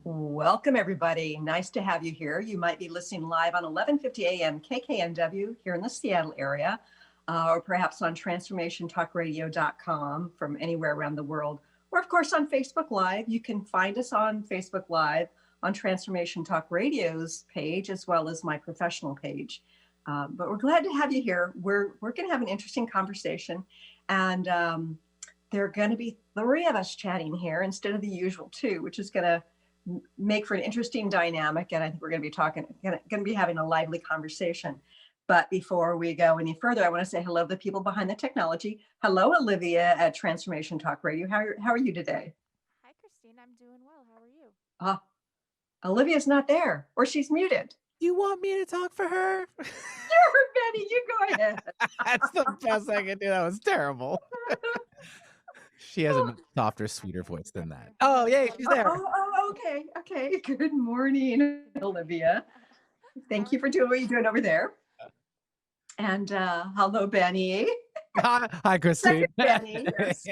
Welcome, everybody. Nice to have you here. You might be listening live on 1150 AM KKNW here in the Seattle area, or perhaps on transformationtalkradio.com from anywhere around the world, or of course on Facebook Live. You can find us on Facebook Live on Transformation Talk Radio's page, as well as my professional page. But we're glad to have you here. We're going to have an interesting conversation, and there are going to be 3 of us chatting here instead of the usual 2, which is going to make for an interesting dynamic, and I think we're going to be having a lively conversation. But before we go any further, I want to say hello to the people behind the technology. Hello, Olivia at Transformation Talk Radio. How are you today? Hi, Christine. I'm doing well. How are you? Olivia's not there, or she's muted. You want me to talk for her? Sure, Betty, you go ahead. That's the best I can do. That was terrible. She has a softer, sweeter voice than that. Oh, yay, she's there. Okay. Good morning, Olivia. Thank you for doing what you're doing over there. And hello, Benny. Hi, Christine. Benny, yes.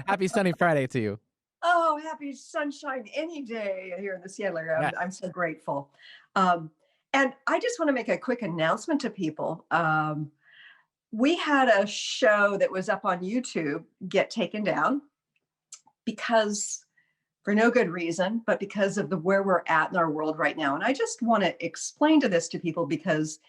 Happy sunny Friday to you. Oh, happy sunshine any day here in the Seattle area. Yes. I'm so grateful. And I just want to make a quick announcement to people. We had a show that was up on YouTube get taken down because, for no good reason, but because of where we're at in our world right now. And I just want to explain this to people because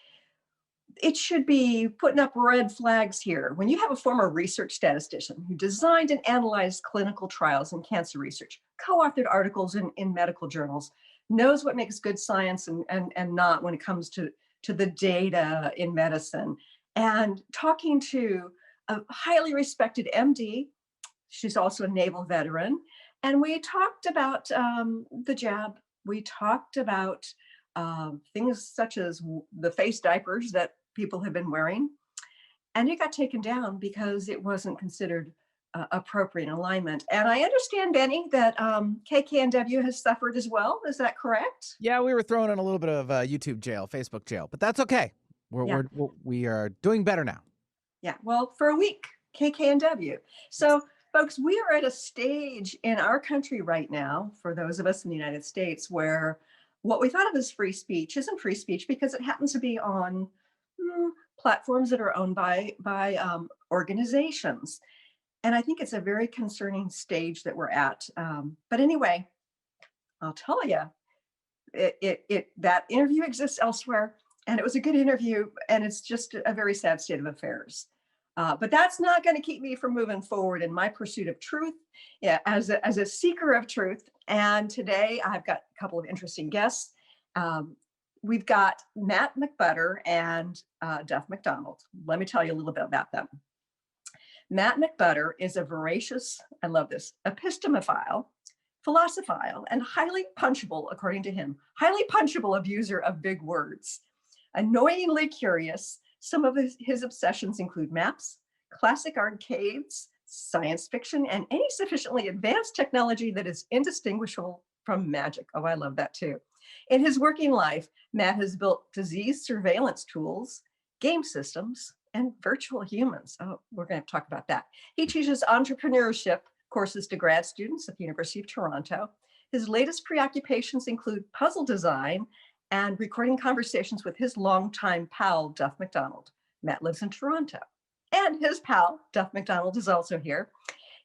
it should be putting up red flags here. When you have a former research statistician who designed and analyzed clinical trials in cancer research, co-authored articles in medical journals, knows what makes good science and not when it comes to the data in medicine, and talking to a highly respected MD, she's also a naval veteran, and we talked about the jab. We talked about things such as the face diapers that people have been wearing, and it got taken down because it wasn't considered appropriate in alignment. And I understand, Benny, that KKNW has suffered as well. Is that correct? Yeah, we were thrown in a little bit of YouTube jail, Facebook jail, but that's okay. We are doing better now. Yeah, well, for a week, KKNW. So, folks, we are at a stage in our country right now, for those of us in the United States, where what we thought of as free speech isn't free speech because it happens to be on platforms that are owned by organizations. And I think it's a very concerning stage that we're at. But anyway, I'll tell you, that interview exists elsewhere. And it was a good interview, and it's just a very sad state of affairs. But that's not going to keep me from moving forward in my pursuit of truth, as a seeker of truth. And today I've got a couple of interesting guests. We've got Matt McButter and Duff McDonald. Let me tell you a little bit about them. Matt McButter is a voracious, I love this, epistemophile, philosophical, and highly punchable, according to him, highly punchable abuser of big words. Annoyingly curious, some of his obsessions include maps, classic arcades, science fiction, and any sufficiently advanced technology that is indistinguishable from magic. Oh, I love that too. In his working life, Matt has built disease surveillance tools, game systems, and virtual humans. Oh, we're going to talk about that. He teaches entrepreneurship courses to grad students at the University of Toronto. His latest preoccupations include puzzle design and recording conversations with his longtime pal, Duff McDonald. Matt lives in Toronto. And his pal, Duff McDonald, is also here.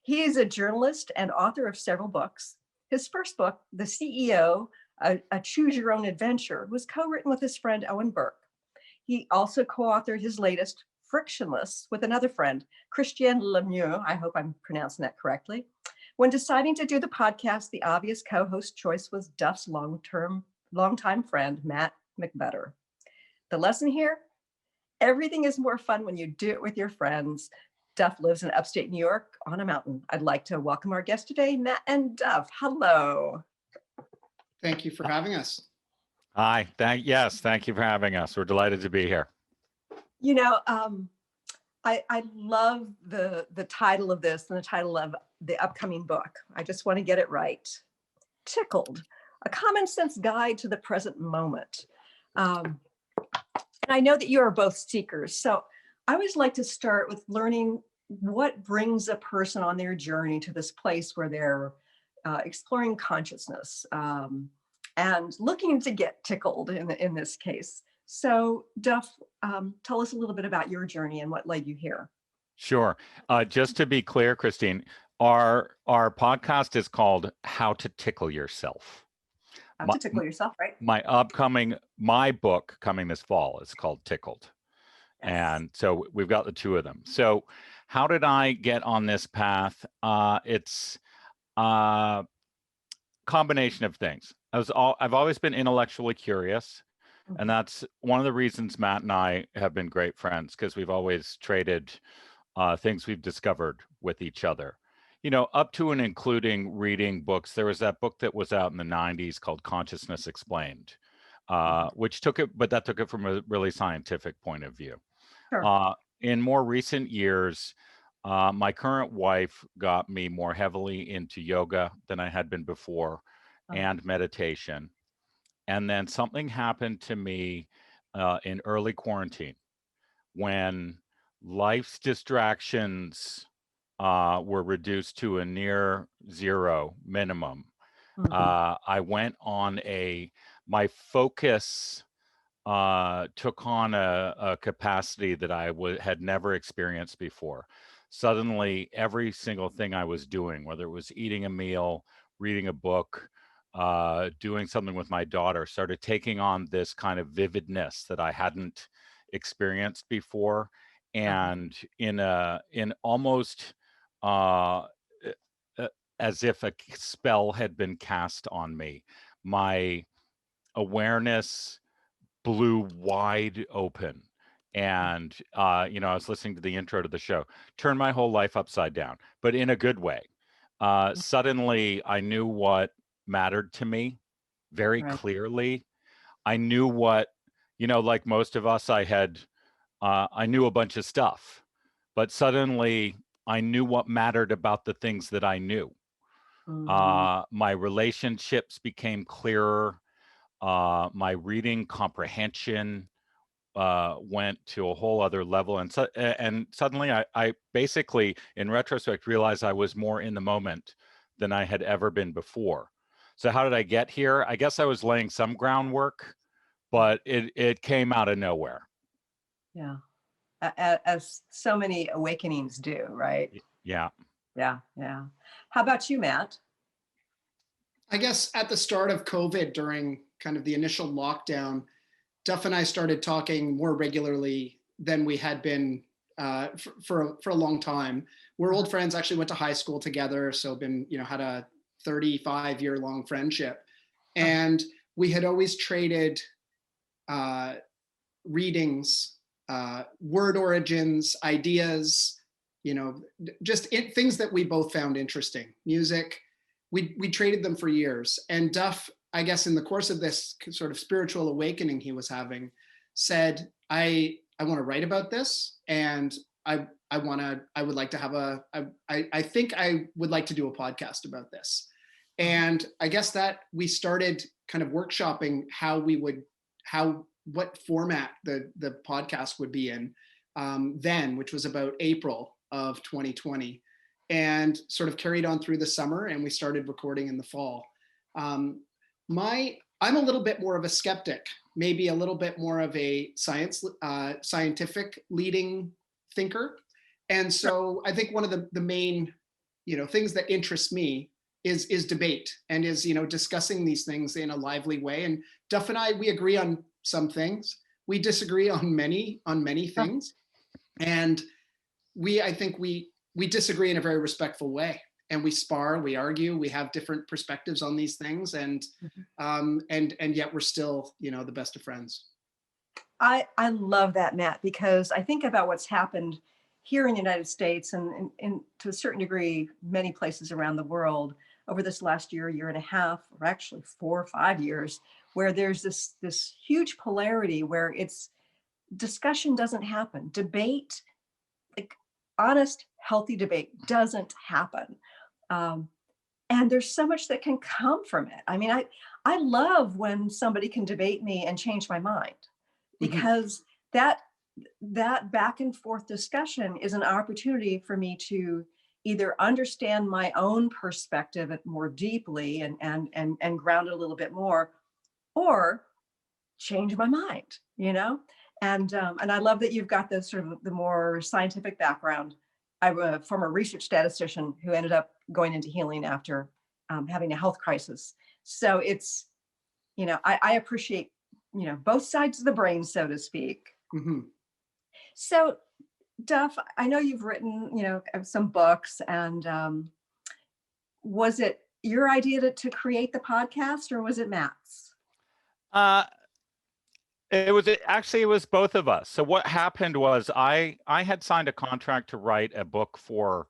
He is a journalist and author of several books. His first book, The CEO, A Choose Your Own Adventure, was co-written with his friend, Owen Burke. He also co-authored his latest, Frictionless, with another friend, Christiane Lemieux. I hope I'm pronouncing that correctly. When deciding to do the podcast, the obvious co-host choice was Duff's longtime friend, Matt McButter. The lesson here, everything is more fun when you do it with your friends. Duff lives in upstate New York on a mountain. I'd like to welcome our guests today, Matt and Duff. Hello. Thank you for having us. Hi, thank you for having us. We're delighted to be here. You know, I love the title of this and the title of the upcoming book. I just want to get it right. Tickled, a common sense guide to the present moment. I know that you are both seekers. So I always like to start with learning what brings a person on their journey to this place where they're exploring consciousness and looking to get tickled in this case. So Duff, tell us a little bit about your journey and what led you here. Sure. Just to be clear, Christine, our podcast is called How to Tickle Yourself. How My, to tickle yourself, right? my book coming this fall is called Tickled. Yes. And so we've got the two of them. So how did I get on this path? It's a combination of things. I've always been intellectually curious. And that's one of the reasons Matt and I have been great friends, because we've always traded things we've discovered with each other. You know, up to and including reading books. There was that book that was out in the 90s called Consciousness Explained, which took it from a really scientific point of view. Sure. In more recent years, my current wife got me more heavily into yoga than I had been before, and meditation. And then something happened to me in early quarantine when life's distractions were reduced to a near zero minimum. I went on my focus took on a capacity that I had never experienced before. Suddenly, every single thing I was doing, whether it was eating a meal, reading a book, doing something with my daughter, started taking on this kind of vividness that I hadn't experienced before, and in almost uh, as if a spell had been cast on me. My awareness blew wide open. And I was listening to the intro to the show, turned my whole life upside down, but in a good way. Suddenly, I knew what mattered to me very clearly. I knew what, like most of us, I knew a bunch of stuff, but suddenly I knew what mattered about the things that I knew. My relationships became clearer. My reading comprehension went to a whole other level, and suddenly I basically, in retrospect, realized I was more in the moment than I had ever been before. So how did I get here? I guess I was laying some groundwork, but it came out of nowhere. Yeah, as so many awakenings do, right? Yeah. Yeah. How about you, Matt? I guess at the start of COVID, during kind of the initial lockdown, Duff and I started talking more regularly than we had been for a long time. We're old friends, actually went to high school together, so had a 35-year-long friendship. And we had always traded readings, word origins, ideas, just things that we both found interesting. Music, we traded them for years. And Duff, I guess in the course of this sort of spiritual awakening he was having, said, I want to write about this, and I would like to have I think I would like to do a podcast about this. And I guess that we started kind of workshopping what format the podcast would be in then, which was about April of 2020, and sort of carried on through the summer, and we started recording in the fall. I'm a little bit more of a skeptic, maybe a little bit more of a scientific leading thinker. And so I think one of the main, things that interest me is debate, and is, discussing these things in a lively way. And Duff and I, we agree on some things. We disagree on many things. And I think we disagree in a very respectful way. And we spar, we argue, we have different perspectives on these things, and yet we're still, the best of friends. I love that, Matt, because I think about what's happened here in the United States and to a certain degree, many places around the world over this last year and a half, or actually 4 or 5 years, where there's this huge polarity where discussion doesn't happen. Debate, like honest, healthy debate, doesn't happen. And there's so much that can come from it. I mean, I love when somebody can debate me and change my mind, because that back and forth discussion is an opportunity for me to either understand my own perspective more deeply and ground it a little bit more, or change my mind, you know? And I love that you've got the sort of the more scientific background. I'm a former research statistician who ended up going into healing after having a health crisis. So it's, you know, I appreciate, you know, both sides of the brain, so to speak. Mm-hmm. So Duff, I know you've written, you know, some books, and was it your idea to create the podcast, or was it Matt's? It was both of us. So what happened was I had signed a contract to write a book for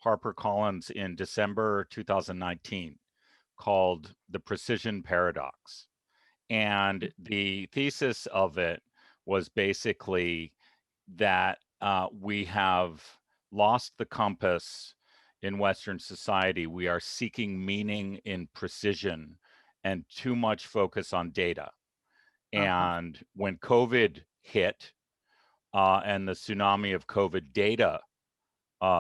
HarperCollins in December 2019 called The Precision Paradox. And the thesis of it was basically that we have lost the compass in Western society. We are seeking meaning in precision and too much focus on data. And when COVID hit and the tsunami of COVID data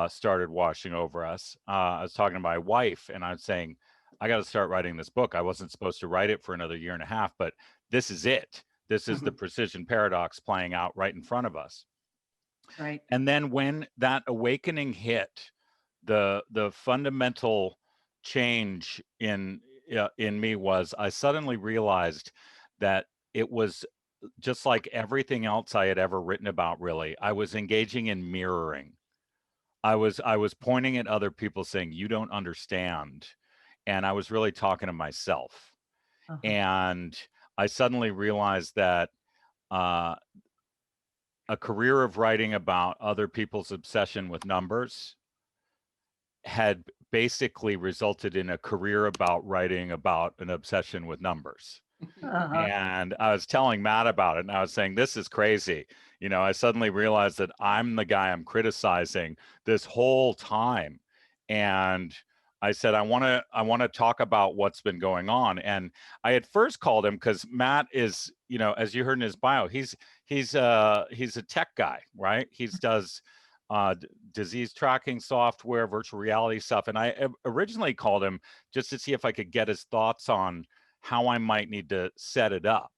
started washing over us, I was talking to my wife and I was saying, I got to start writing this book. I wasn't supposed to write it for another year and a half, but this is it. This is the precision paradox playing out right in front of us. Right. And then when that awakening hit, the fundamental change in me was I suddenly realized that it was just like everything else I had ever written about, really. I was engaging in mirroring. I was pointing at other people saying, you don't understand. And I was really talking to myself. And I suddenly realized that a career of writing about other people's obsession with numbers had basically resulted in a career about writing about an obsession with numbers. And I was telling Matt about it, and I was saying, this is crazy. You know, I suddenly realized that I'm the guy I'm criticizing this whole time. And I said, I want to talk about what's been going on. And I had first called him because Matt is, you know, as you heard in his bio, he's a tech guy, right? He does disease tracking software, virtual reality stuff. And I originally called him just to see if I could get his thoughts on how I might need to set it up.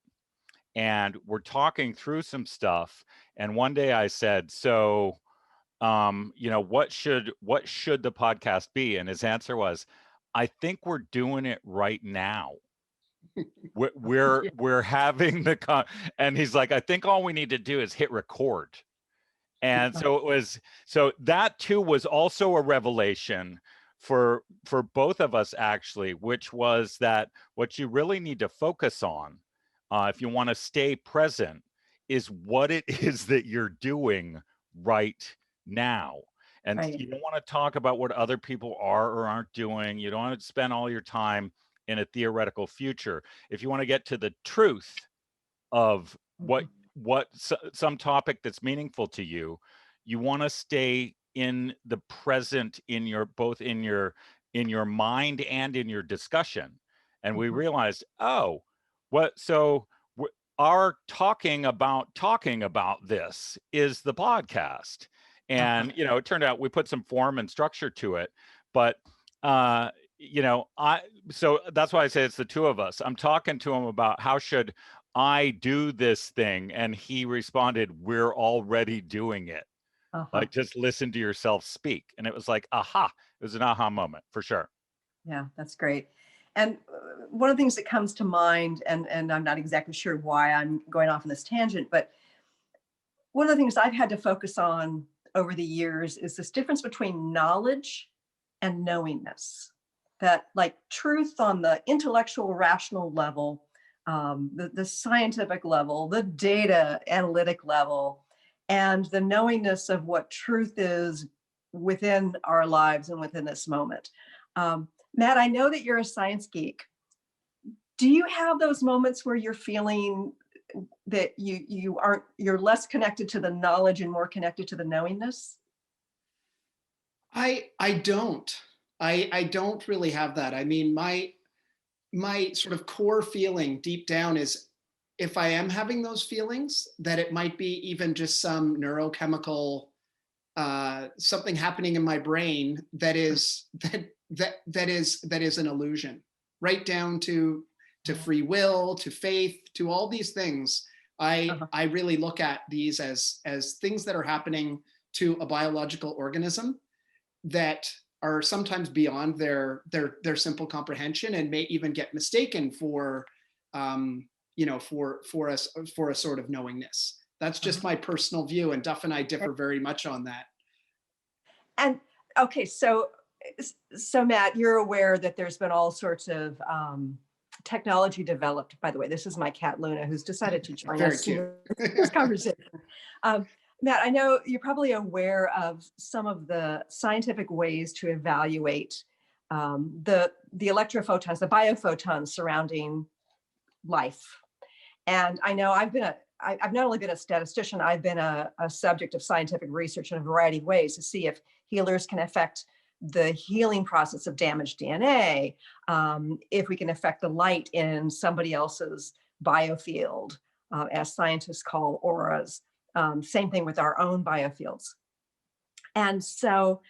And we're talking through some stuff. And one day I said, so, you know, what should the podcast be? And his answer was, I think we're doing it right now. We're having and he's like, I think all we need to do is hit record. And so that too was also a revelation for both of us, actually, which was that what you really need to focus on if you want to stay present is what it is that you're doing right now. And you don't want to talk about what other people are or aren't doing. You don't want to spend all your time in a theoretical future. If you want to get to the truth of some topic that's meaningful to you, you want to stay in the present, in your mind and in your discussion. And we realized, our talking about this is the podcast. And you know, it turned out we put some form and structure to it, but you know, so that's why I say it's the two of us. I'm talking to him about how should I do this thing, and he responded, we're already doing it. Like, just listen to yourself speak. And it was like, aha, it was an aha moment for sure. Yeah, that's great. And one of the things that comes to mind, and I'm not exactly sure why I'm going off on this tangent, but one of the things I've had to focus on over the years is this difference between knowledge and knowingness. That, like, truth on the intellectual, rational level, the scientific level, the data analytic level, and the knowingness of what truth is within our lives and within this moment. Matt, I know that you're a science geek. Do you have those moments where you're feeling that you're less connected to the knowledge and more connected to the knowingness? I don't. I don't really have that. I mean, my sort of core feeling deep down is if I am having those feelings, that it might be even just some neurochemical something happening in my brain that is an illusion, right down to free will, to faith, to all these things. I really look at these as things that are happening to a biological organism that are sometimes beyond their simple comprehension, and may even get mistaken for for a sort of knowingness. That's just my personal view, and Duff and I differ very much on that. And okay, so Matt, you're aware that there's been all sorts of technology developed. By the way, this is my cat Luna, who's decided to join us in this conversation. Matt, I know you're probably aware of some of the scientific ways to evaluate the electrophotons, the biophotons surrounding life. And I know I've not only been a statistician, I've been a subject of scientific research in a variety of ways to see if healers can affect the healing process of damaged DNA, if we can affect the light in somebody else's biofield, as scientists call auras. Same thing with our own biofields. And so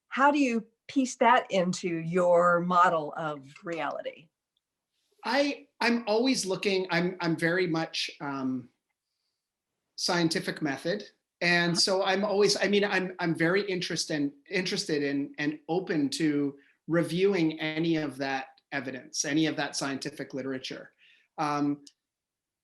how do you piece that into your model of reality? I'm always looking, I'm very much scientific method. And so I'm always, I'm very interested in and open to reviewing any of that evidence, any of that scientific literature.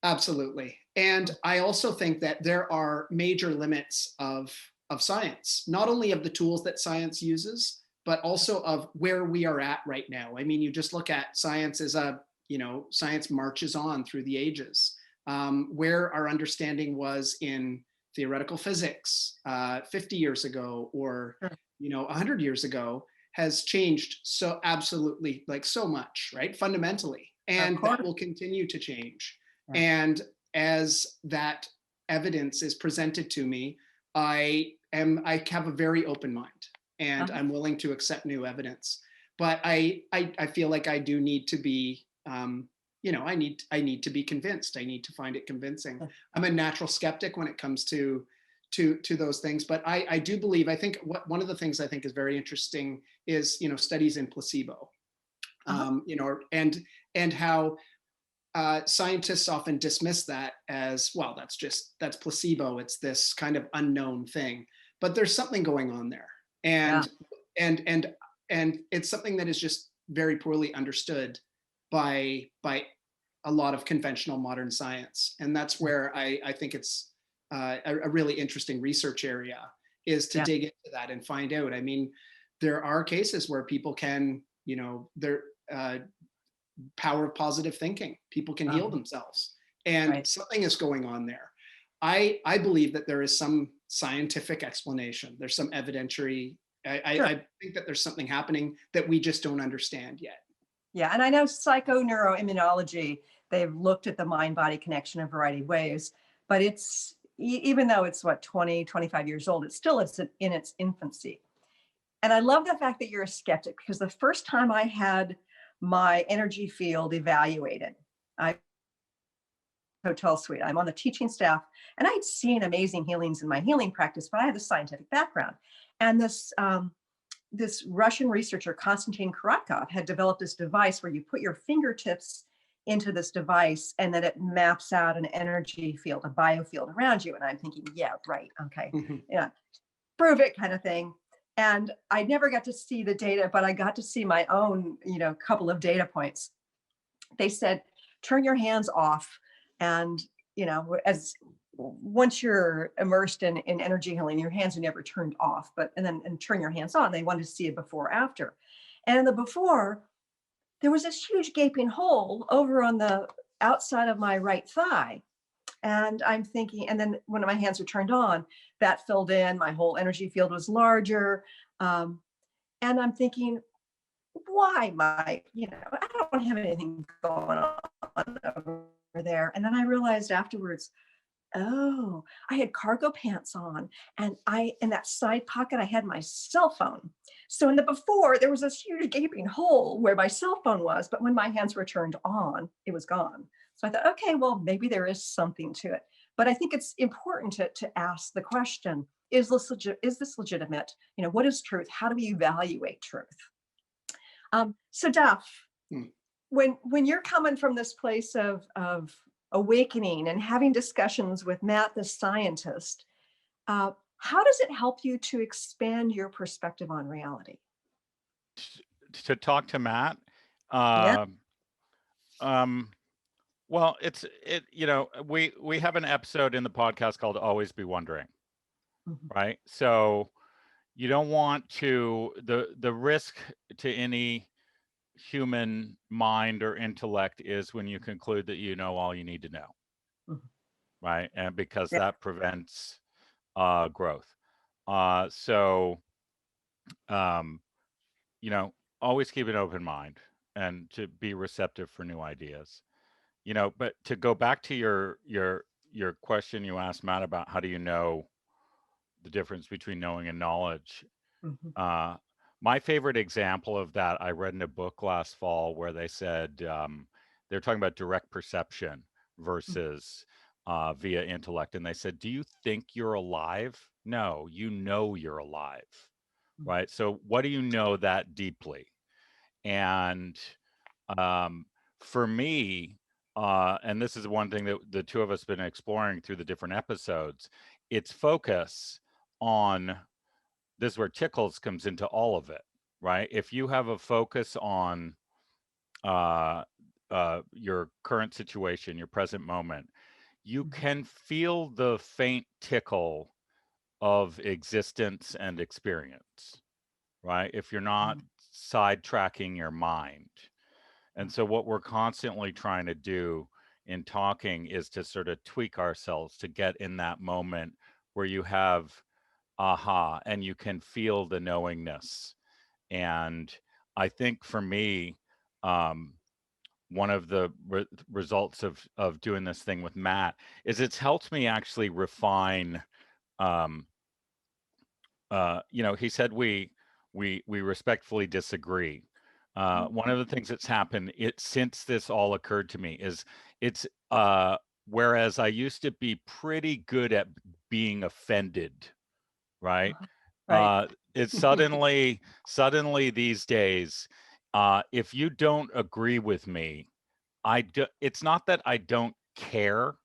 Absolutely. And I also think that there are major limits of science, not only of the tools that science uses, but also of where we are at right now. I mean, you just look at science as science marches on through the ages. Where our understanding was in theoretical physics 50 years ago or 100 years ago has changed so absolutely, like so much, right? Fundamentally. And that will continue to change. Yeah. And as that evidence is presented to me, I have a very open mind, and I'm willing to accept new evidence. But I feel like I do need to be I need to be convinced. I need to find it convincing. I'm a natural skeptic when it comes to those things, but I do believe, I think one of the things I think is very interesting is, studies in placebo, and how scientists often dismiss that as, well, that's placebo. It's this kind of unknown thing, but there's something going on there. And it's something that is just very poorly understood by a lot of conventional modern science. And that's where I think it's a really interesting research area, is to dig into that and find out. I mean, there are cases where people can, their power of positive thinking, people can heal themselves, and something is going on there. I believe that there is some scientific explanation. There's some evidentiary. I think that there's something happening that we just don't understand yet. Yeah, and I know psychoneuroimmunology, they've looked at the mind-body connection in a variety of ways, but it's, even though it's 20, 25 years old, it's still in its infancy. And I love the fact that you're a skeptic, because the first time I had my energy field evaluated, hotel suite, I'm on the teaching staff, and I'd seen amazing healings in my healing practice, but I had a scientific background. And this Russian researcher, Konstantin Korotkov, had developed this device where you put your fingertips into this device and then it maps out an energy field, a biofield around you. And I'm thinking, yeah, right. Okay. Yeah. Prove it, kind of thing. And I never got to see the data, but I got to see my own, couple of data points. They said, turn your hands off. And, once you're immersed in energy healing, your hands are never turned off, and turn your hands on. They wanted to see a before after. And in the before, there was this huge gaping hole over on the outside of my right thigh. And I'm thinking, and then when my hands were turned on, that filled in, my whole energy field was larger. And I'm thinking, why, Mike? I don't have anything going on over there. And then I realized afterwards, oh, I had cargo pants on, and in that side pocket, I had my cell phone. So in the before, there was this huge gaping hole where my cell phone was, but when my hands were turned on, it was gone. So I thought, okay, well, maybe there is something to it. But I think it's important to ask the question, is this legitimate? What is truth? How do we evaluate truth? So Duff, Hmm. when you're coming from this place of awakening and having discussions with Matt, the scientist, how does it help you to expand your perspective on reality? To talk to Matt. Yeah. Well, we have an episode in the podcast called Always Be Wondering, Mhm. right? So you don't want to the risk to any human mind or intellect is when you conclude that you know all you need to know, Mhm. right? And because Yeah. that prevents growth. So um, always keep an open mind and to be receptive for new ideas. But to go back to your question you asked Matt about how do you know the difference between knowing and knowledge. Mhm. My favorite example of that I read in a book last fall where they said they're talking about direct perception versus via intellect, and they said, do you think you're alive? No, you know you're alive, Mhm. right? So what do you know that deeply? And for me, and this is one thing that the two of us have been exploring through the different episodes, it's focus on this is where Tickles comes into all of it, right? If you have a focus on uh, your current situation, your present moment, you Mhm. can feel the faint tickle of existence and experience, right? If you're not Mhm. sidetracking your mind. And so what we're constantly trying to do in talking is to sort of tweak ourselves to get in that moment where you have aha and you can feel the knowingness. And I think for me, one of the results of doing this thing with Matt is it's helped me actually refine. Um, he said we respectfully disagree. One of the things that's happened since this all occurred to me is it's whereas I used to be pretty good at being offended, right? Right. It's suddenly these days, if you don't agree with me, it's not that I don't care,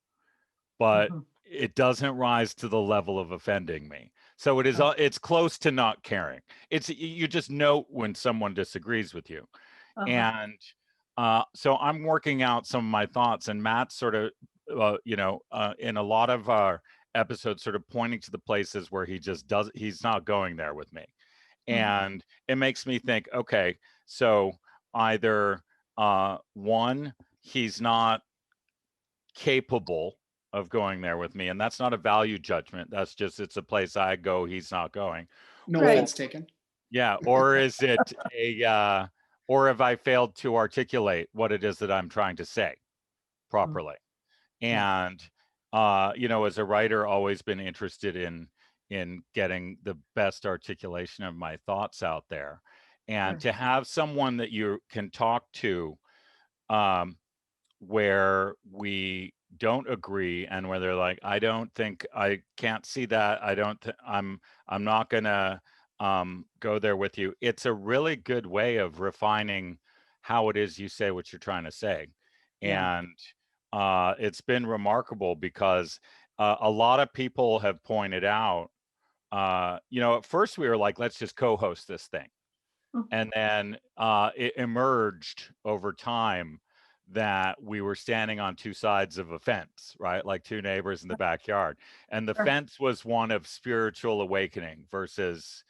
but Mhm. it doesn't rise to the level of offending me. So Oh, it's close to not caring. It's you just note when someone disagrees with you. uh-huh. And so I'm working out some of my thoughts, and Matt's sort of, in a lot of our episodes, sort of pointing to the places where he's not going there with me. Mhm. And it makes me think, okay, so either one, he's not capable of going there with me, and that's not a value judgment. That's just it's a place I go, he's not going. No Right. offense taken. Yeah, or is it or have I failed to articulate what it is that I'm trying to say Mm. properly? Yeah. And as a writer, always been interested in getting the best articulation of my thoughts out there, and Sure. to have someone that you can talk to, um, where we don't agree and where they're like, I don't think I can't see that. I'm not gonna go there with you. It's a really good way of refining how it is you say what you're trying to say. Yeah. And it's been remarkable because a lot of people have pointed out, at first we were like, let's just co-host this thing. Mm. And then it emerged over time that we were standing on two sides of a fence, right? Like two neighbors in the backyard. And the Sure. fence was one of spiritual awakening versus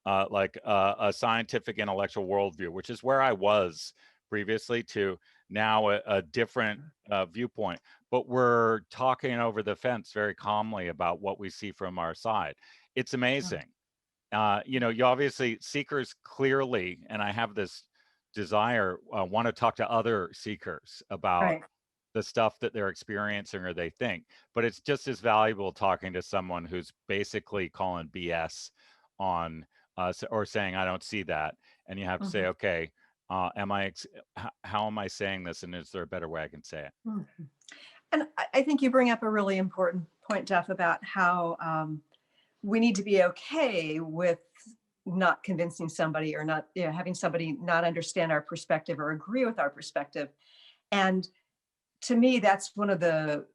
a scientific intellectual worldview, which is where I was previously, to now a different viewpoint. But we're talking over the fence very calmly about what we see from our side. It's amazing. You obviously seekers clearly, and I have this desire, want to talk to other seekers about Right. the stuff that they're experiencing or they think, but it's just as valuable talking to someone who's basically calling BS on or saying I don't see that, and you have to say, Mhm. okay, How am I saying this, and is there a better way I can say it? Mhm. And I think you bring up a really important point, Jeff, about how we need to be okay with not convincing somebody or not, having somebody not understand our perspective or agree with our perspective. And to me, that's one of the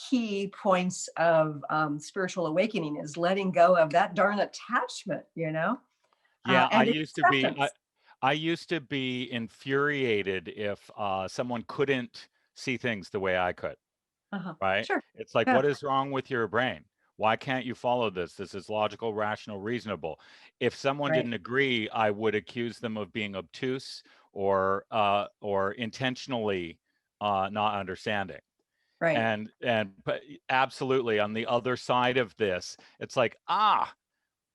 key points of spiritual awakening is letting go of that darn attachment, Yeah, and acceptance. I used to be infuriated if someone couldn't see things the way I could, Uh-huh. right? Sure. It's like, Yeah. what is wrong with your brain? Why can't you follow this? This is logical, rational, reasonable. If someone Right. didn't agree, I would accuse them of being obtuse or intentionally not understanding. Right. And but absolutely, on the other side of this, it's like,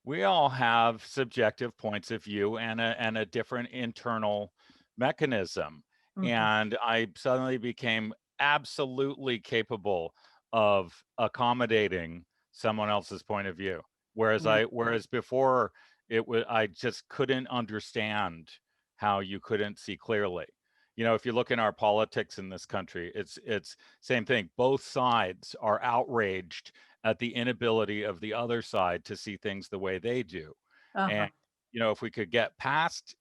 we all have subjective points of view and a different internal mechanism. Mhm. And I suddenly became absolutely capable of accommodating someone else's point of view. Yeah. Whereas before I just couldn't understand how you couldn't see clearly. If you look in our politics in this country, it's same thing. Both sides are outraged at the inability of the other side to see things the way they do. Uh-huh. And, if we could get past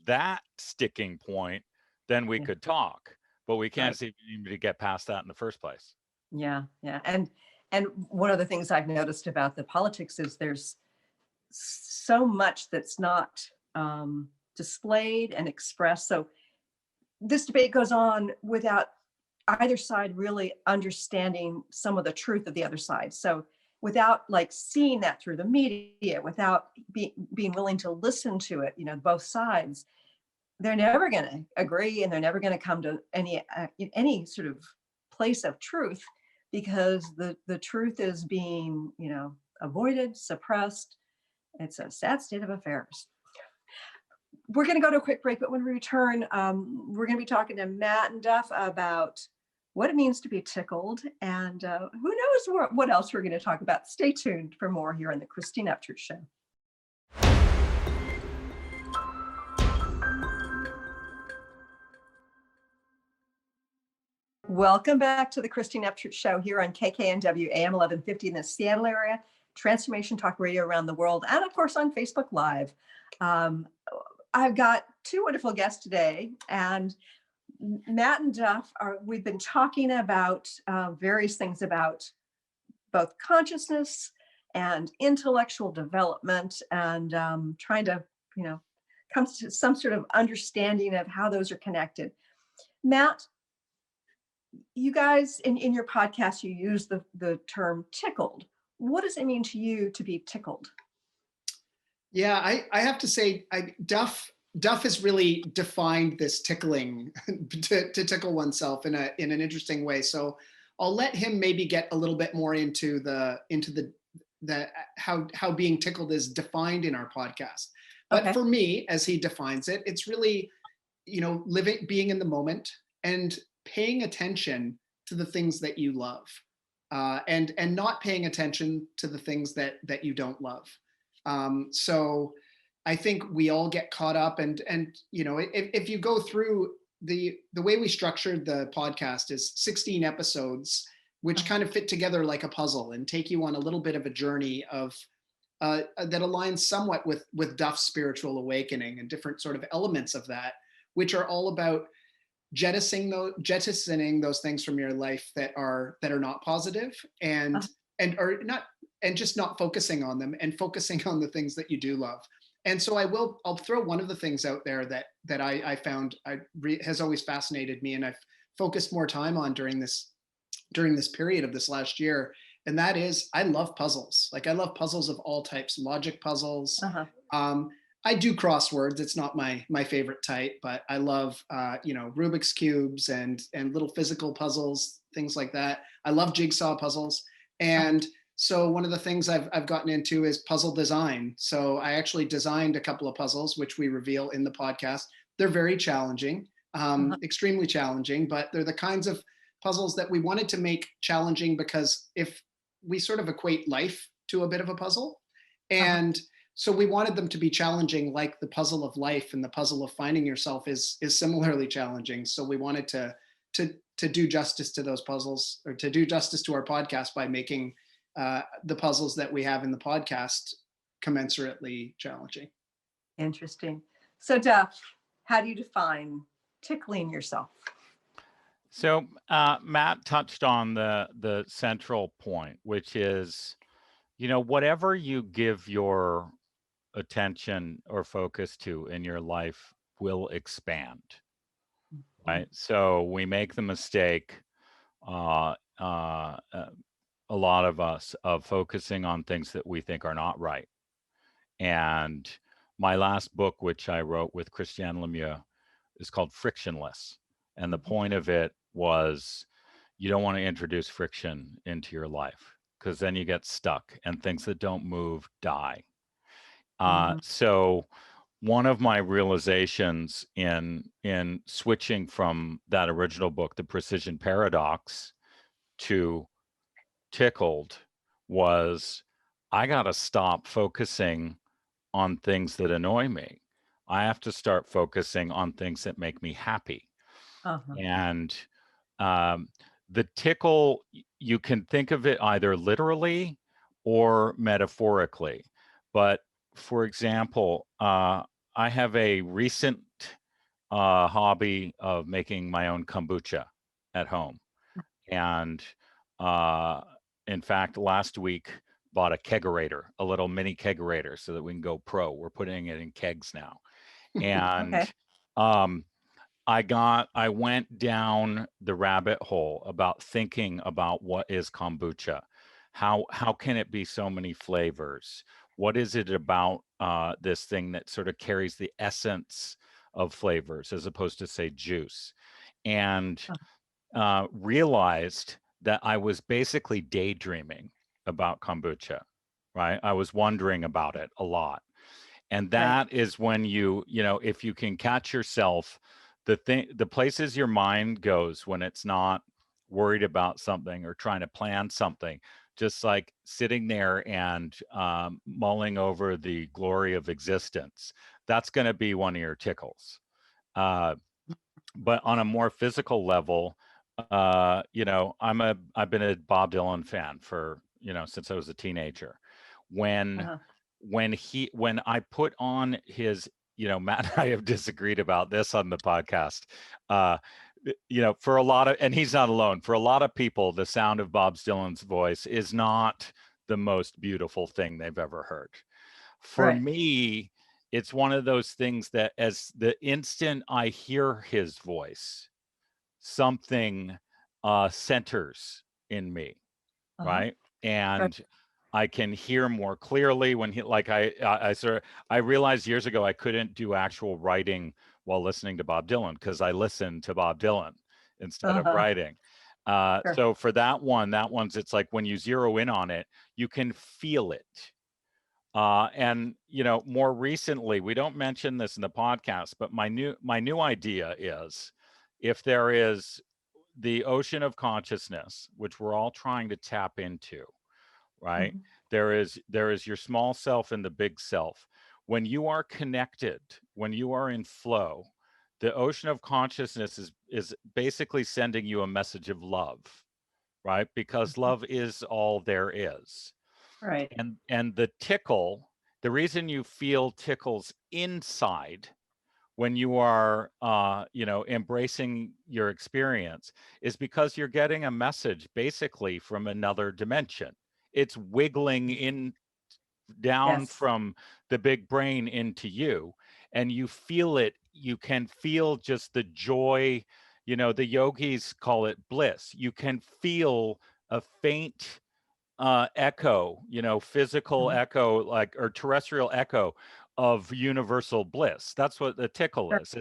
that sticking point, then we Yeah. could talk, but we can't Right. seem to get past that in the first place. Yeah. Yeah. And one of the things I've noticed about the politics is there's so much that's not displayed and expressed. So this debate goes on without either side really understanding some of the truth of the other side. So without like seeing that through the media, without being willing to listen to it, both sides, they're never going to agree and they're never going to come to any sort of place of truth because the truth is being, avoided, suppressed. It's a sad state of affairs. We're going to go to a quick break, but when we return, we're going to be talking to Matt and Duff about what it means to be tickled, and who knows what else we're going to talk about. Stay tuned for more here on the Christine Upchurch Show. Welcome back to the Christine Upchurch Show here on KKNW AM 1150 in the Seattle area, Transformation Talk Radio around the world, and of course on Facebook Live. I've got two wonderful guests today, and Matt and Duff we've been talking about various things about both consciousness and intellectual development and trying to, come to some sort of understanding of how those are connected. Matt, you guys in your podcast, you use the term tickled. What does it mean to you to be tickled? Yeah, I have to say, Duff has really defined this tickling to tickle oneself in an interesting way. So I'll let him maybe get a little bit more into the how being tickled is defined in our podcast. But Okay. for me, as he defines it, it's really, being in the moment and paying attention to the things that you love, and not paying attention to the things that you don't love. So I think we all get caught up and if you go through the way we structured the podcast is 16 episodes, which kind of fit together like a puzzle and take you on a little bit of a journey of that aligns somewhat with Duff's spiritual awakening and different sort of elements of that, which are all about jettisoning those things from your life that are not positive and are not, and just not focusing on them and focusing on the things that you do love. And so I'll throw one of the things out there that I found has always fascinated me, and I've focused more time on during this period of this last year. And that is, I love puzzles. Like I love puzzles of all types, logic puzzles. I do crosswords. It's not my favorite type, but I love, Rubik's cubes and little physical puzzles, things like that. I love jigsaw puzzles. And so one of the things I've gotten into is puzzle design. So I actually designed a couple of puzzles, which we reveal in the podcast. They're very challenging, extremely challenging, but they're the kinds of puzzles that we wanted to make challenging because if we sort of equate life to a bit of a puzzle, and So we wanted them to be challenging, like the puzzle of life and the puzzle of finding yourself is similarly challenging. So we wanted to do justice to those puzzles, or to do justice to our podcast by making the puzzles that we have in the podcast commensurately challenging. Interesting. So Duff, how do you define tickling yourself? So Matt touched on the central point, which is, whatever you give your attention or focus to in your life will expand, right? So we make the mistake, a lot of us, of focusing on things that we think are not right. And my last book, which I wrote with Christiane Lemieux, is called Frictionless. And the point of it was, you don't want to introduce friction into your life, because then you get stuck and things that don't move die. So one of my realizations in switching from that original book, The Precision Paradox, to Tickled, was I got to stop focusing on things that annoy me. I have to start focusing on things that make me happy. And the tickle, you can think of it either literally or metaphorically. But for example, I have a recent hobby of making my own kombucha at home. And in fact, last week, bought a kegerator, a little mini kegerator, so that we can go pro. We're putting it in kegs now. And I went down the rabbit hole about thinking about what is kombucha. How can it be so many flavors? What is it about this thing that sort of carries the essence of flavors as opposed to, say, juice? And realized that I was basically daydreaming about kombucha, right? I was wondering about it a lot. And that is when if you can catch yourself, the places your mind goes when it's not worried about something or trying to plan something, just like sitting there and mulling over the glory of existence, that's going to be one of your tickles. But on a more physical level, I've been a Bob Dylan fan for, since I was a teenager. When I put on his, Matt and I have disagreed about this on the podcast. For a lot of, and he's not alone, for a lot of people, the sound of Bob Dylan's voice is not the most beautiful thing they've ever heard. For me, it's one of those things that as the instant I hear his voice, something centers in me, right? And I can hear more clearly when I realized years ago I couldn't do actual writing while listening to Bob Dylan, because I listened to Bob Dylan instead of writing. So for that one's, it's like when you zero in on it, you can feel it. And more recently, we don't mention this in the podcast, but my new idea is, if there is the ocean of consciousness, which we're all trying to tap into, right? There is your small self and the big self. When you are connected, when you are in flow, the ocean of consciousness is basically sending you a message of love, right? Because love is all there is. Right. And the tickle, the reason you feel tickles inside when you are embracing your experience, is because you're getting a message basically from another dimension. It's wiggling in down from the big brain into you, and you feel it. You can feel just the joy. The yogis call it bliss. You can feel a faint echo, physical echo, or terrestrial echo of universal bliss. That's what the tickle is.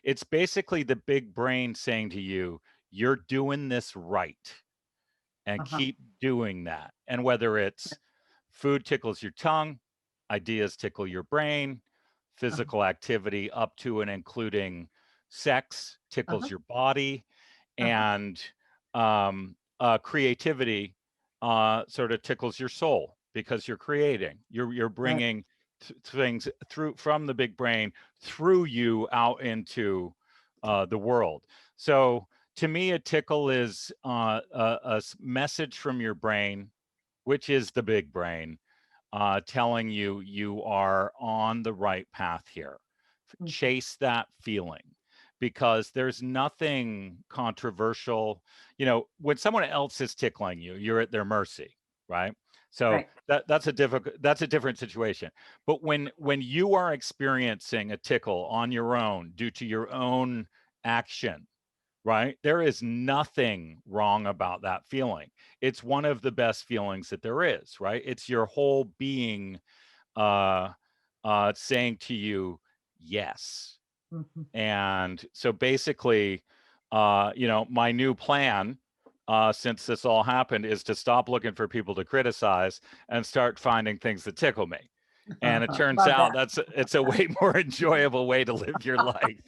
It's basically the big brain saying to you, you're doing this right, and keep doing that. And whether it's food tickles your tongue, ideas tickle your brain, physical activity up to and including sex tickles your body, and creativity sort of tickles your soul, because you're creating, you're bringing things through from the big brain through you out into the world. So to me, a tickle is a message from your brain, which is the big brain, telling you you are on the right path here. Chase that feeling, because there's nothing controversial. You know, when someone else is tickling you, you're at their mercy, right? So Right. that's a different situation. But when you are experiencing a tickle on your own due to your own action, right? There is nothing wrong about that feeling. It's one of the best feelings that there is, right? It's your whole being saying to you, yes. Mhm. And so basically, you know, my new plan, since this all happened, is to stop looking for people to criticize and start finding things that tickle me. And it turns Love out that. it's a way more enjoyable way to live your life.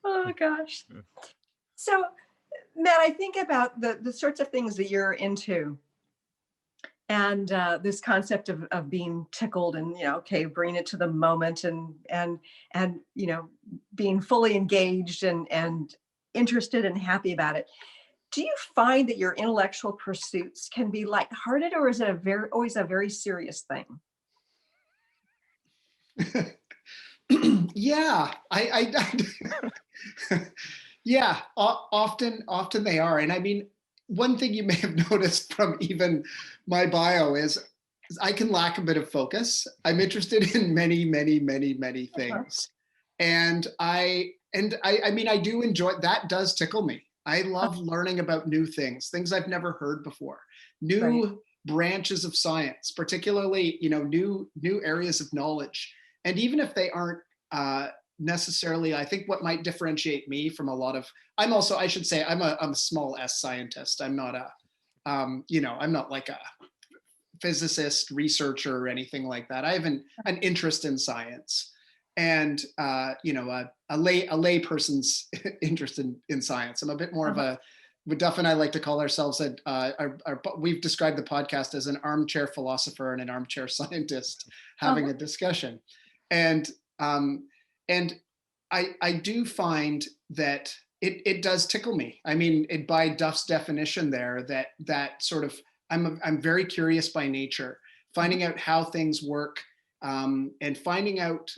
Oh gosh. So, Matt, I think about the sorts of things that you're into, and this concept of being tickled, and okay, bring it to the moment, and being fully engaged and interested and happy about it. Do you find that your intellectual pursuits can be lighthearted, or is it always a very serious thing? Yeah, yeah, often they are. And I mean, one thing you may have noticed from even my bio is I can lack a bit of focus. I'm interested in many, many, many, many things. And I mean, I do enjoy, that does tickle me. I love learning about new things I've never heard before, new branches of science, particularly, new areas of knowledge. And even if they aren't necessarily, I think what might differentiate me from a lot of, I should say, I'm a small s scientist. I'm not I'm not like a physicist, researcher, or anything like that. I have an interest in science, and a lay person's interest in science. I'm a bit more of a, Duff and I like to call ourselves we've described the podcast as an armchair philosopher and an armchair scientist having a discussion. And I do find that it does tickle me. I mean, by Duff's definition there, that sort of, I'm very curious by nature, finding out how things work, and finding out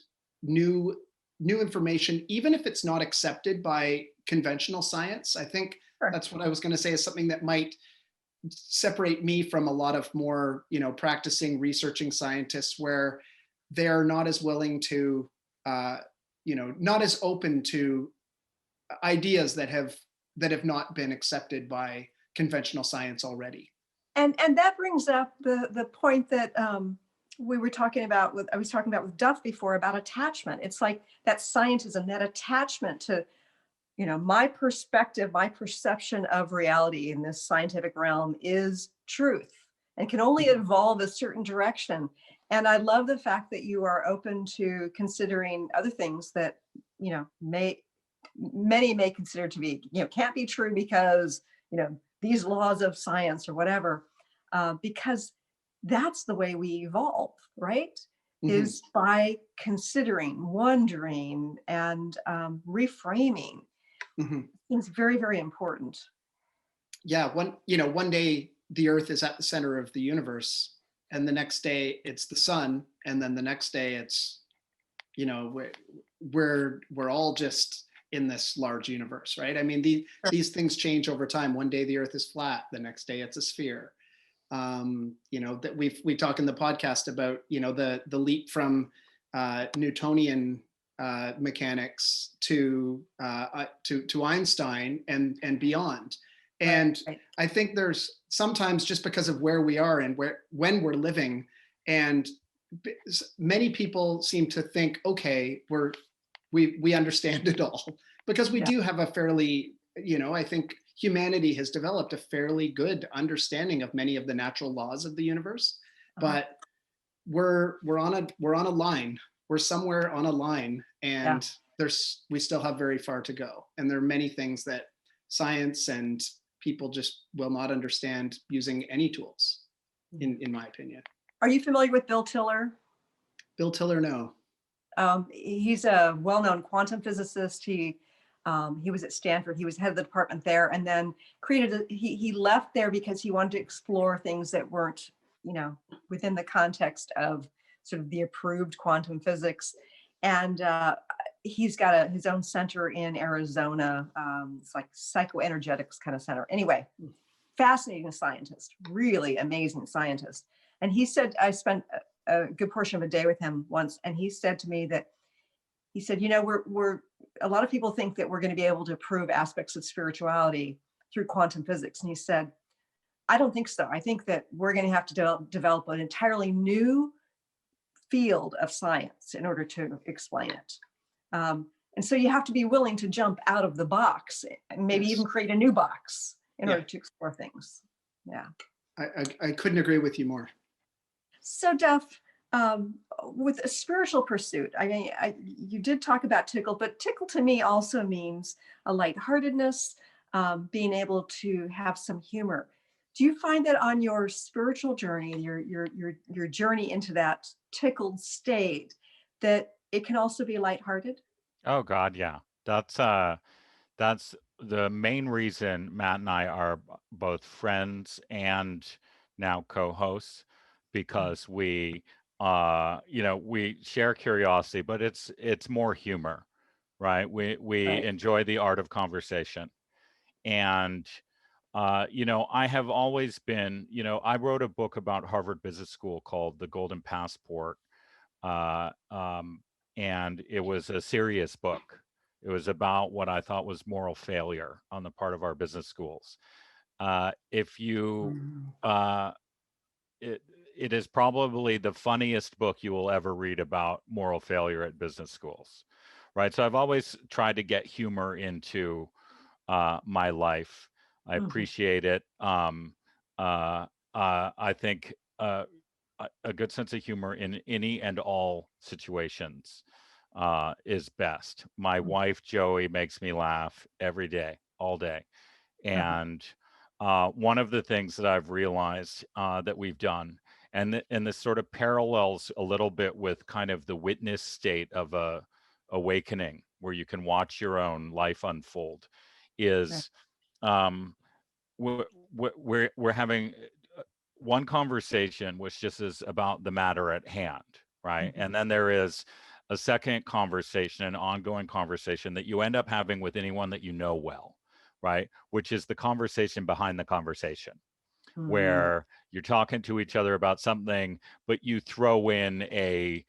new information, even if it's not accepted by conventional science. I think that's what I was going to say, is something that might separate me from a lot of more, practicing, researching scientists, where they're not as willing to, not as open to ideas that have not been accepted by conventional science already. And that brings up the point that we were talking about I was talking about with Duff before, about attachment. It's like that scientism, that attachment to, my perspective, my perception of reality in this scientific realm is truth and can only evolve a certain direction. And I love the fact that you are open to considering other things that, many may consider to be, can't be true because, these laws of science or whatever, because that's the way we evolve, right? Is by considering, wondering, and reframing. It's very, very important. Yeah, one day the Earth is at the center of the universe, and the next day it's the sun, and then the next day it's, we're all just in this large universe, right? I mean, these things change over time. One day the Earth is flat, the next day it's a sphere. That we talk in the podcast about, the leap from Newtonian mechanics to Einstein and beyond. And I think there's sometimes, just because of where we are and when we're living, and many people seem to think, okay, we understand it all, because we do have a fairly, I think humanity has developed a fairly good understanding of many of the natural laws of the universe, but we're on a line. We're somewhere on a line, and we still have very far to go. And there are many things that science and people just will not understand using any tools, in my opinion. Are you familiar with Bill Tiller? Bill Tiller, no. He's a well-known quantum physicist. He was at Stanford. He was head of the department there, and then he left there because he wanted to explore things that weren't, within the context of sort of the approved quantum physics. And he's got his own center in Arizona. It's like psychoenergetics kind of center. Anyway, fascinating scientist, really amazing scientist. And he said, I spent a good portion of a day with him once, and he said to me that, he said, we're a lot of people think that we're going to be able to prove aspects of spirituality through quantum physics. And he said, I don't think so. I think that we're going to have to develop an entirely new field of science in order to explain it. And so you have to be willing to jump out of the box and maybe even create a new box in order to explore things. Yeah. I couldn't agree with you more. So Duff, with a spiritual pursuit, you did talk about Tickle, but Tickle to me also means a lightheartedness, being able to have some humor. Do you find that on your spiritual journey, your journey into that tickled state, that it can also be lighthearted? Oh God, yeah. That's the main reason Matt and I are both friends and now co-hosts, because we we share curiosity, but it's more humor, right? We enjoy the art of conversation. And I have always been, I wrote a book about Harvard Business School called The Golden Passport. Uh, um, and it was a serious book. It was about what I thought was moral failure on the part of our business schools. If you, it is probably the funniest book you will ever read about moral failure at business schools, right? So I've always tried to get humor into my life. I appreciate it. I think a good sense of humor in any and all situations is best. My wife, Joey, makes me laugh every day, all day. And one of the things that I've realized that we've done, and this sort of parallels a little bit with kind of the witness state of a awakening, where you can watch your own life unfold, is we're having one conversation which just is about the matter at hand, right? And then there is a second conversation, an ongoing conversation that you end up having with anyone that you know well, right? Which is the conversation behind the conversation, where you're talking to each other about something, but you throw in a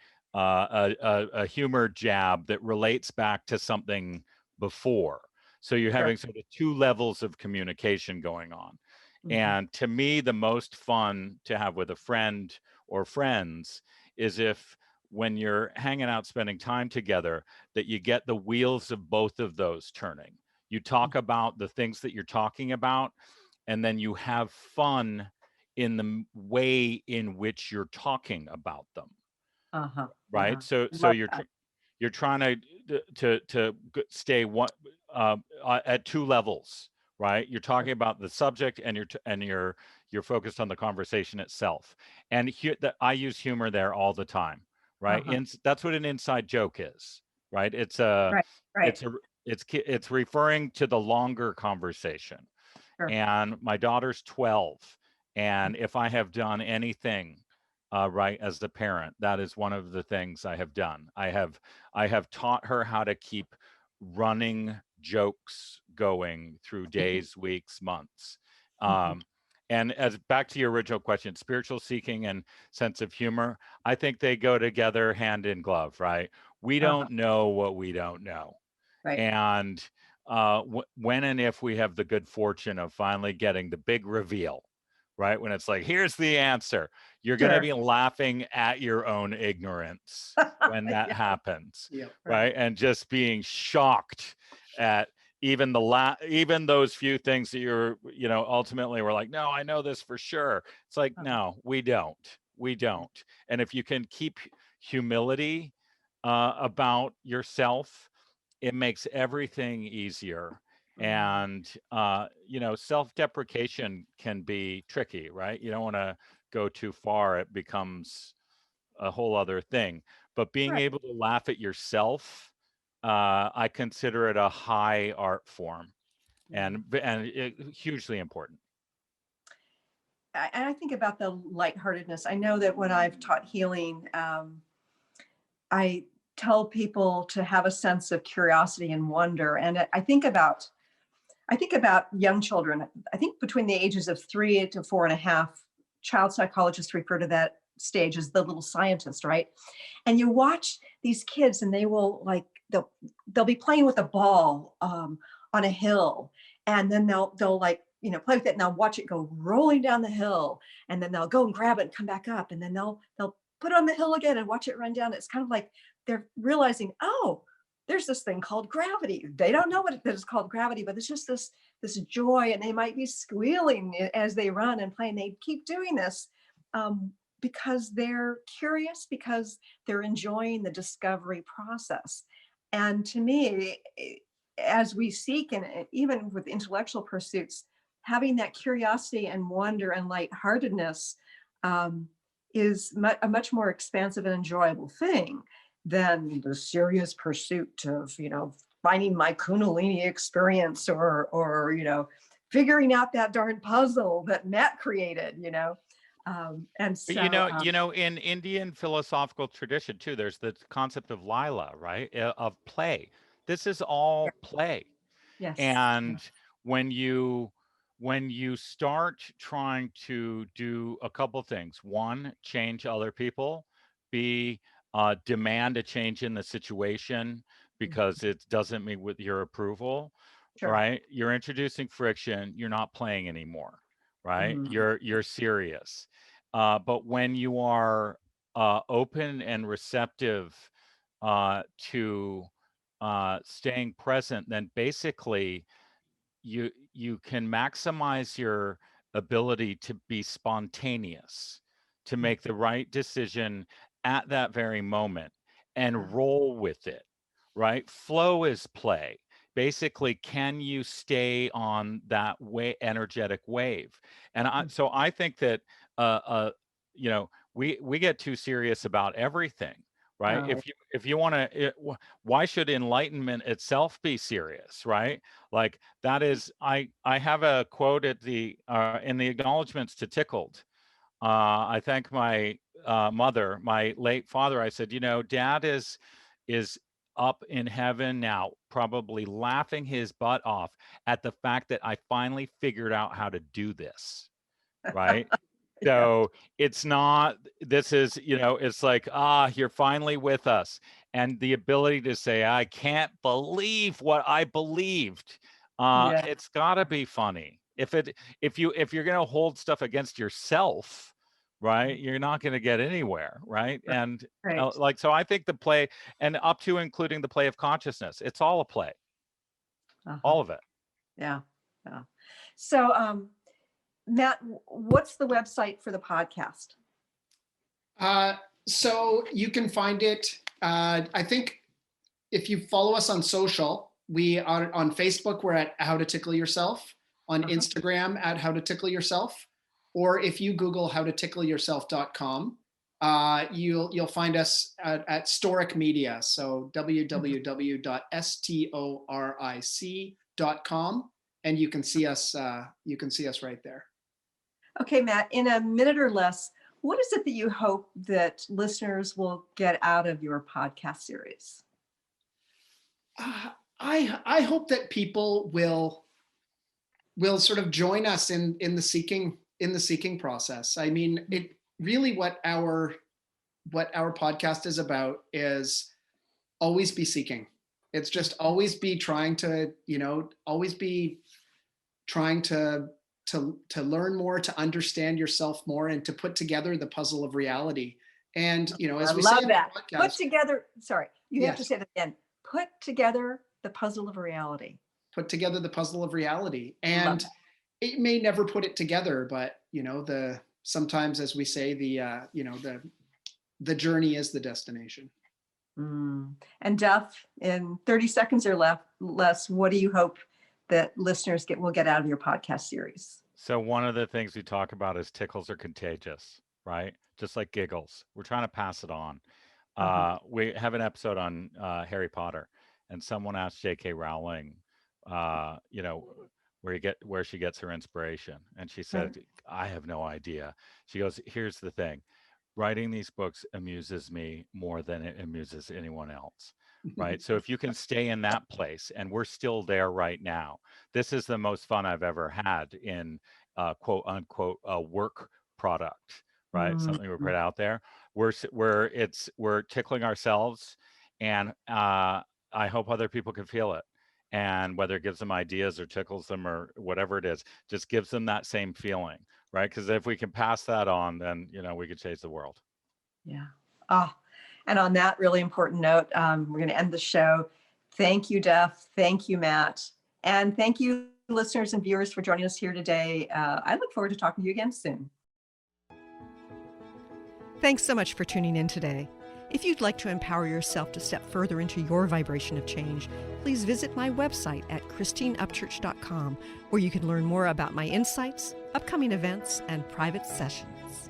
humor jab that relates back to something before. So you're having sort of two levels of communication going on. And to me, the most fun to have with a friend or friends is if, when you're hanging out, spending time together, that you get the wheels of both of those turning. You talk about the things that you're talking about, and then you have fun in the way in which you're talking about them. Right. So you're trying to stay at two levels, right? You're talking about the subject, and you're focused on the conversation itself. And I use humor there all the time, right? And that's what an inside joke is, right? It's referring to the longer conversation. And my daughter's 12, and if I have done anything right as the parent, that is one of the things I have done. I have taught her how to keep running jokes going through days, weeks, months. And as back to your original question, spiritual seeking and sense of humor, I think they go together hand in glove, right? We don't know what we don't know. And when and if we have the good fortune of finally getting the big reveal, right? When it's like, here's the answer, you're going to be laughing at your own ignorance when that happens, right? And just being shocked at even those few things that you're, ultimately we're like, no, I know this for sure. It's like, no, we don't. And if you can keep humility about yourself, it makes everything easier. And self-deprecation can be tricky, right? You don't want to go too far. It becomes a whole other thing. But being Right. able to laugh at yourself, I consider it a high art form, and hugely important. I think about the lightheartedness. I know that when I've taught healing, I tell people to have a sense of curiosity and wonder. And I think about young children. I think between the ages of 3 to 4.5, child psychologists refer to that stage as the little scientist, right? And you watch these kids, and they will they'll be playing with a ball on a hill, and then they'll play with it, and they'll watch it go rolling down the hill, and then they'll go and grab it and come back up, and then they'll put it on the hill again and watch it run down. It's kind of like they're realizing, oh, there's this thing called gravity. They don't know what it is called gravity, but it's just this joy, and they might be squealing as they run and play, and they keep doing this because they're curious, because they're enjoying the discovery process. And to me, as we seek, and even with intellectual pursuits, having that curiosity and wonder and lightheartedness is a much more expansive and enjoyable thing than the serious pursuit of, finding my Kundalini experience, or figuring out that darn puzzle that Matt created, and so But in Indian philosophical tradition too, there's the concept of lila, right? Of play. This is all play. yes, And when you start trying to do a couple things, one, change other people, B, demand a change in the situation because it doesn't meet with your approval, sure. right? You're introducing friction. You're not playing anymore, right? Mhm. You're serious. But when you are open and receptive to staying present, then basically you can maximize your ability to be spontaneous, to make the right decision at that very moment and roll with it, right? Flow is play. Basically, can you stay on that energetic wave? And so I think that we get too serious about everything, right? Oh, If you want to, why should enlightenment itself be serious, right? Like that is, I have a quote at the in the acknowledgments to Tickled. I thank my mother, my late father. I said, Dad is up in heaven now, probably laughing his butt off at the fact that I finally figured out how to do this, right? yeah. So it's not, this is, it's like, you're finally with us. And the ability to say, I can't believe what I believed. Yeah. It's gotta be funny. If you're going to hold stuff against yourself, right, you're not going to get anywhere. Right. And Right. so I think the play, and up to including the play of consciousness, it's all a play, all of it. Yeah. Yeah. So, Matt, what's the website for the podcast? So you can find it. I think if you follow us on social, we are on Facebook. We're at How to Tickle Yourself. On Instagram at How to Tickle Yourself, or if you Google howtotickleyourself.com, you'll find us at Storic Media. So www.storic.com, and you can see us. You can see us right there. Okay, Matt. In a minute or less, what is it that you hope that listeners will get out of your podcast series? I hope that people will sort of join us in the seeking process. I mean, it really what our podcast is about is always be seeking. It's just always be trying to, always be trying to learn more, to understand yourself more, and to put together the puzzle of reality. And as we say in the podcast, put together. Sorry, you have to say that again. Put together the puzzle of reality. Put together the puzzle of reality, and it may never put it together, but sometimes, as we say, the journey is the destination. And Duff, in 30 seconds or less, what do you hope that listeners will get out of your podcast series? So one of the things we talk about is tickles are contagious. right? Just like giggles. We're trying to pass it on. We have an episode on Harry Potter, and someone asked J.K. Rowling, you know, where she gets her inspiration, and she said, "I have no idea." She goes, "Here's the thing: writing these books amuses me more than it amuses anyone else." Right. So if you can stay in that place, and we're still there right now, this is the most fun I've ever had in quote unquote a work product, right? Something we put out there. We're tickling ourselves, and I hope other people can feel it. And whether it gives them ideas or tickles them or whatever it is, just gives them that same feeling, right? Because if we can pass that on, then we could change the world. Yeah. Oh, and on that really important note, we're going to end the show. Thank you, Duff. Thank you, Matt. And thank you, listeners and viewers, for joining us here today. I look forward to talking to you again soon. Thanks so much for tuning in today. If you'd like to empower yourself to step further into your vibration of change, please visit my website at christineupchurch.com, where you can learn more about my insights, upcoming events, and private sessions.